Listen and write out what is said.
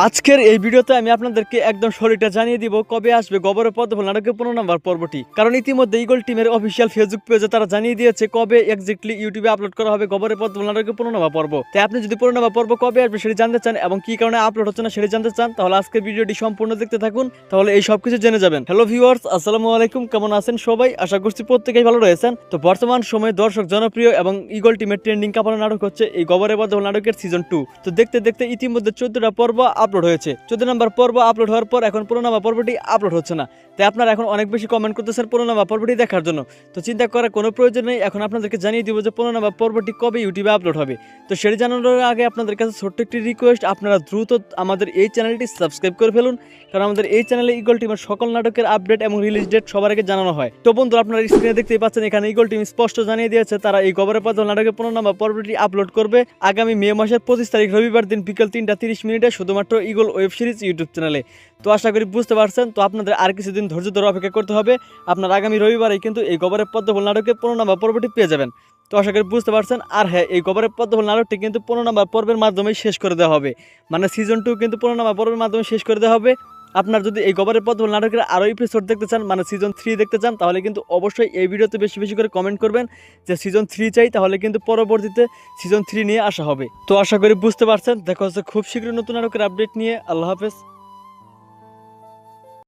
আজকের এই ভিডিওতে আমি আপনাদেরকে একদম সঠিকটা জানিয়ে দিব কবে আসবে গবরের পদ্মফুল নাটকের 15 নম্বর পর্বটি। কারণ ইতিমধ্যে ইগল টিমের অফিসিয়াল ফেসবুক পেজে তারা জানিয়ে দিয়েছে কবে এক্স্যাক্টলি ইউটিউবে আপলোড করা হবে গবরের পদ্মফুল নাটকের 15 নম্বর পর্ব। তাই আপনি যদি 15 নম্বর পর্ব কবে আসবে সেটি জানতে চান এবং কি কারণে আপলোড হচ্ছে না সেটি জানতে চান, তাহলে আজকের ভিডিওটি সম্পূর্ণ দেখতে থাকুন, তাহলে এই সব কিছু জেনে যাবেন। হ্যালো ভিউয়ার্স, আসসালামু আলাইকুম, কেমন আছেন সবাই? আশা করছি প্রত্যেকেই ভালো রয়েছেন। তো বর্তমান সময়ে দর্শক জনপ্রিয় এবং ইগল টিমের ট্রেন্ডিং কাপানো নাটক হচ্ছে এই গবরের পদ্মফুল নাটকের সিজন 2। তো দেখতে দেখতে ইতিমধ্যে 14টা পর্ব আপলোড হয়েছে। 14 নম্বর পর্ব আপলোড হওয়ার পর এখন 15 নম্বর পর্বটি আপলোড হচ্ছে না। তাই আপনারা এখন অনেক বেশি কমেন্ট করতেছেন 15 নম্বর পর্বটি দেখার জন্য। তো চিন্তা করার কোনো প্রয়োজন নেই, এখন আপনাদেরকে জানিয়ে দিব যে 15 নম্বর পর্বটি কবে ইউটিউবে আপলোড হবে। তো সেটি জানানোর আগে আপনাদের কাছে ছোট্ট একটি রিকোয়েস্ট, আপনারা দ্রুত আমাদের এই চ্যানেলটি সাবস্ক্রাইব করে ফেলুন, কারণ আমাদের এই চ্যানেলে ইগল টিমের সকল নাটকের আপডেট এবং রিলিজ ডেট সবার আগে জানানো হয়। তো বন্ধুরা, আপনারা স্ক্রিনে দেখতেই পাচ্ছেন এখানে ইগল টিম স্পষ্ট জানিয়ে দিয়েছে তারা এই গবরের পদ্মফুল নাটকের 15 নম্বর পর্বটি আপলোড করবে আগামী মে মাসের 25 তারিখ রবিবার দিন বিকেল 3:30 শুধুমাত্র ইগল ওয়েব সিরিজ ইউটিউব চ্যানেলে। তো আশা করি বুঝতে পারছেন। তো আপনাদের আর কিছুদিন ধৈর্য ধরে অপেক্ষা করতে হবে, আপনার আগামী রবিবারে কিন্তু এই গবরের পদ্মফুল নাটকের 15 নম্বর পর্বটি পেয়ে যাবেন। তো আশা করি বুঝতে পারছেন। আর হ্যাঁ, এই গবরের পদ্মফুল নাটকটি কিন্তু 15 নম্বর পর্বের মাধ্যমেই শেষ করে দেওয়া হবে, মানে সিজন 2 কিন্তু 15 নম্বর পর্বের মাধ্যমে শেষ করে দেওয়া হবে। আপনার যদি এই গবরের পদ্মফুল নাটকের আরও এপিসোড দেখতে চান, মানে সিজন 3 দেখতে চান, তাহলে কিন্তু অবশ্যই এই ভিডিওতে বেশি বেশি করে কমেন্ট করবেন যে সিজন 3 চাই, তাহলে কিন্তু পরবর্তীতে সিজন 3 নিয়ে আসা হবে। তো আশা করি বুঝতে পারছেন। দেখা হচ্ছে খুব শীঘ্রই নতুন নাটকের আপডেট নিয়ে। আল্লাহ হাফেজ।